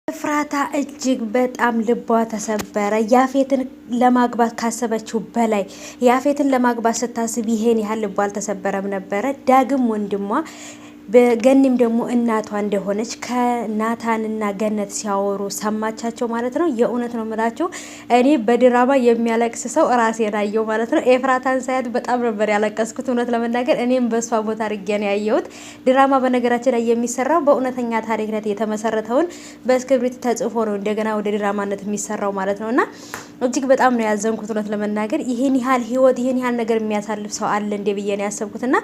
ኤፍራታ እጅግ በጣም ልቧ ተሰበረ። ያፌትን ለማግባት ካሰበችው በላይ ያፌትን ለማግባት ስታስብ ይሄን ያህል ልቧ አልተሰበረም ነበረ። ዳግም ወንድሟ በገኒም ደግሞ እናቷ እንደሆነች ከናታንና ገነት ሲያወሩ ሰማቻቸው ማለት ነው። የእውነት ነው የምላቸው እኔ በድራማ የሚያለቅስ ሰው ራሴን አየሁ ማለት ነው። ኤፍራታን ሳያት በጣም ነበር ያለቀስኩት እውነት ለመናገር እኔም በሷ ቦታ አድርጌ ነው ያየሁት። ድራማ በነገራችን ላይ የሚሰራው በእውነተኛ ታሪክነት የተመሰረተውን በስክሪፕት ተጽፎ ነው እንደገና ወደ ድራማነት የሚሰራው ማለት ነውና እጅግ በጣም ነው ያዘንኩት እውነት ለመናገር ይሄን ያህል ህይወት ይሄን ያህል ነገር የሚያሳልፍ ሰው አለ እንደ ብዬ ነው ያሰብኩትና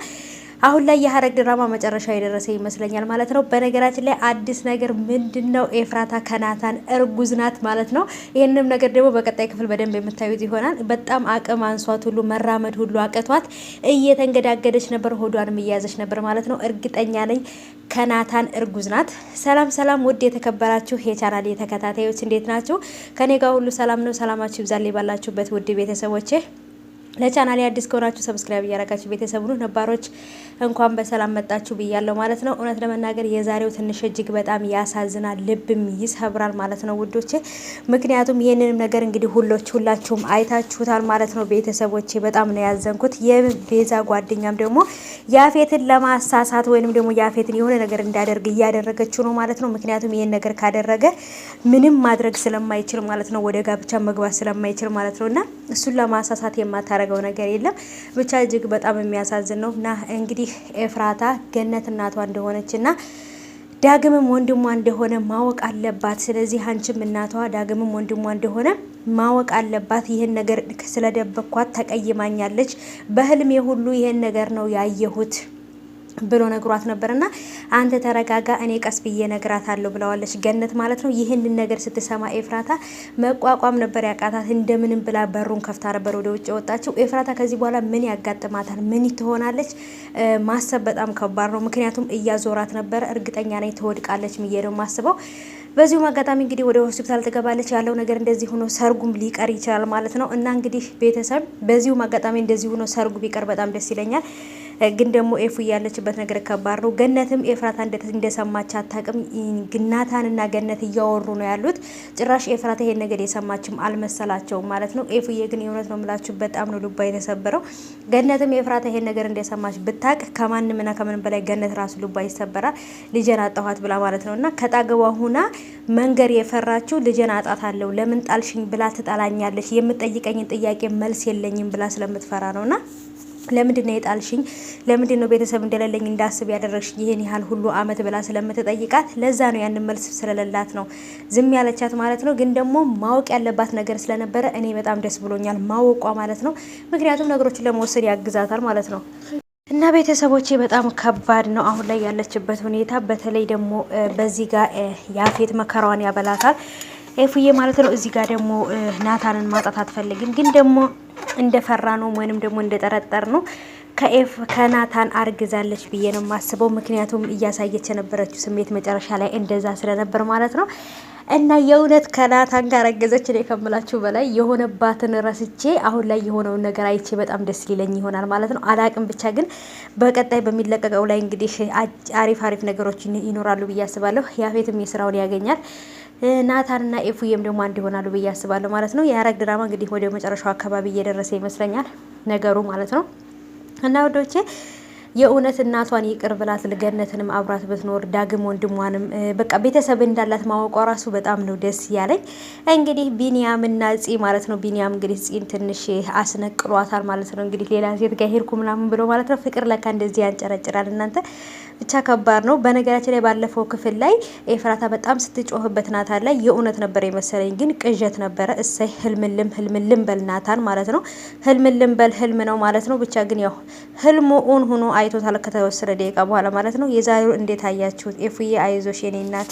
አሁን ላይ የሐረግ ድራማ መጨረሻ የደረሰ ይመስለኛል ማለት ነው። በነገራችን ላይ አዲስ ነገር ምንድነው? ኤፍራታ ከናታን እርጉዝ ናት ማለት ነው። ይሄንንም ነገር ደግሞ በቀጣይ ክፍል በደንብ የምታዩት ይሆናል። በጣም አቅም አንሷት ሁሉ መራመድ ሁሉ አቅቷት እየተንገዳገደች ነበር፣ ሆዷንም እያያዘች ነበር ማለት ነው። እርግጠኛ ነኝ ከናታን እርጉዝ ናት። ሰላም ሰላም፣ ውድ የተከበራችሁ የቻናል ተከታታዮች እንዴት ናችሁ? ከኔ ጋር ሁሉ ሰላም ነው። ሰላማችሁ ይብዛልኝ ባላችሁበት ውድ ቤተሰቦቼ። ለቻናሌ አዲስ ከሆናችሁ ሰብስክራይብ እያደረጋችሁ ቤተሰብ ሁኑ። ነባሮች እንኳን በሰላም መጣችሁ ብያለሁ ማለት ነው። እውነት ለመናገር የዛሬው ትንሽ እጅግ በጣም ያሳዝናል፣ ልብም ይሰብራል ማለት ነው ውዶቼ። ምክንያቱም ይሄንንም ነገር እንግዲህ ሁላችሁም አይታችሁታል ማለት ነው ቤተሰቦቼ። በጣም ነው ያዘንኩት። የቤዛ ጓደኛም ደግሞ ያፌትን ለማሳሳት ወይንም ደግሞ ያፌትን የሆነ ነገር እንዲያደርግ እያደረገችው ነው ማለት ነው። ምክንያቱም ይሄን ነገር ካደረገ ምንም ማድረግ ስለማይችል ማለት ነው፣ ወደ ጋብቻ መግባት ስለማይችል ማለት ነውና እሱን ለማሳሳት የማታረገው ነገር የለም። ብቻ እጅግ በጣም የሚያሳዝን ነው። እና እንግዲህ ኤፍራታ ገነት እናቷ እንደሆነችና ዳግምም ወንድሟ እንደሆነ ማወቅ አለባት። ስለዚህ አንቺም እናቷ ዳግምም ወንድሟ እንደሆነ ማወቅ አለባት። ይሄን ነገር ስለደበኳት ተቀይማኛለች። በህልሜ ሁሉ ይሄን ነገር ነው ያየሁት ብሎ ነግሯት ነበርና አንተ ተረጋጋ፣ እኔ ቀስ ብዬ ነግራታለሁ ብለዋለች ገነት ማለት ነው። ይህንን ነገር ስትሰማ ኤፍራታ መቋቋም ነበር ያቃታት። እንደምንም ብላ በሩን ከፍታ ነበር ወደ ውጭ ወጣችው። ኤፍራታ ከዚህ በኋላ ምን ያጋጥማታል፣ ምን ትሆናለች ማሰብ በጣም ከባድ ነው። ምክንያቱም እያዞራት ነበር። እርግጠኛ ነኝ ትወድቃለች ብዬ ነው ማስበው። በዚሁም አጋጣሚ እንግዲህ ወደ ሆስፒታል ትገባለች። ያለው ነገር እንደዚህ ሆኖ ሰርጉም ሊቀር ይችላል ማለት ነው። እና እንግዲህ ቤተሰብ በዚሁም አጋጣሚ እንደዚህ ሆኖ ሰርጉ ቢቀር በጣም ደስ ይለኛል። ግን ደግሞ ኤፉ ያለችበት ነገር ከባድ ነው። ገነትም ኤፍራታ እንደሰማች አታውቅም። ናታንና ገነት እያወሩ ነው ያሉት። ጭራሽ ኤፍራታ ይሄን ነገር የሰማችም አልመሰላቸውም ማለት ነው። ኤፉዬ ግን የእውነት ነው የምላችሁ በጣም ነው ልቧ የተሰበረው። ገነትም ኤፍራታ ይሄን ነገር እንደሰማች ብታቅ ከማንምና ከምንም በላይ ገነት ራሱ ልቧ ይሰበራል። ልጄን አጣኋት ብላ ማለት ነውና ከጣገቧ ሁና መንገር የፈራችው ልጄን አጣታለሁ ለምን ጣልሽኝ ብላ ትጣላኛለች፣ የምትጠይቀኝን ጥያቄ መልስ የለኝም ብላ ስለምትፈራ ነውና ለምንድን ነው የጣልሽኝ? ለምንድን ነው ቤተሰብ እንደሌለኝ እንዳስብ ያደረግሽኝ ይሄን ያህል ሁሉ አመት ብላ ስለምትጠይቃት ለዛ ነው ያንን መልስ ስለሌላት ነው ዝም ያለቻት ማለት ነው። ግን ደግሞ ማወቅ ያለባት ነገር ስለነበረ እኔ በጣም ደስ ብሎኛል ማወቋ ማለት ነው። ምክንያቱም ነገሮችን ለመወሰድ ያግዛታል ማለት ነው። እና ቤተሰቦቼ በጣም ከባድ ነው አሁን ላይ ያለችበት ሁኔታ። በተለይ ደግሞ በዚህ ጋር ያፌት መከራዋን ያበላታል ኤፉዬ ማለት ነው። እዚህ ጋር ደግሞ ናታንን ማጣት አትፈልግም። ግን ደግሞ እንደፈራ ነው ወይንም ደግሞ እንደጠረጠር ነው ከናታን አርግዛለች ብዬ ነው የማስበው። ምክንያቱም እያሳየች የነበረችው ስሜት መጨረሻ ላይ እንደዛ ስለነበር ማለት ነው። እና የእውነት ከናታን ጋር አረገዘች እኔ ከምላችሁ በላይ የሆነባትን ረስቼ አሁን ላይ የሆነውን ነገር አይቼ በጣም ደስ ሊለኝ ይሆናል ማለት ነው። አላቅም ብቻ ግን በቀጣይ በሚለቀቀው ላይ እንግዲህ አሪፍ ነገሮች ይኖራሉ ብዬ አስባለሁ። ያፌትም የስራውን ያገኛል፣ ናታንና ኤፉዬም ደግሞ አንድ ይሆናሉ ብዬ አስባለሁ ማለት ነው። የሐረግ ድራማ እንግዲህ ወደ መጨረሻው አካባቢ እየደረሰ ይመስለኛል ነገሩ ማለት ነው። እና ወዶቼ የእውነት እናቷን ይቅር ብላት ገነትንም አብራት ብትኖር ዳግም ወንድሟንም በቃ ቤተሰብ እንዳላት ማወቋ ራሱ በጣም ነው ደስ ያለኝ። እንግዲህ ቢኒያምና ጺ ማለት ነው። ቢኒያም እንግዲህ ጺን ትንሽ አስነቅሏታል ማለት ነው። እንግዲህ ሌላ ሴት ጋር ሄድኩ ምናምን ብሎ ማለት ነው። ፍቅር ለካ እንደዚህ ያንጨረጭራል እናንተ። ብቻ ከባድ ነው። በነገራችን ላይ ባለፈው ክፍል ላይ ኤፍራታ በጣም ስትጮህበት ናታን ላይ የእውነት ነበር የመሰለኝ፣ ግን ቅዠት ነበረ። እሰይ ህልምልም በል ናታን ማለት ነው። ህልምልም በል ህልም ነው ማለት ነው። ብቻ ግን ያው ህልሙ ሆኖ አይቶታል ከተወሰነ ደቂቃ በኋላ ማለት ነው። የዛሬው እንዴት አያችሁት? ኤፉዬ አይዞሽ የኔ እናት።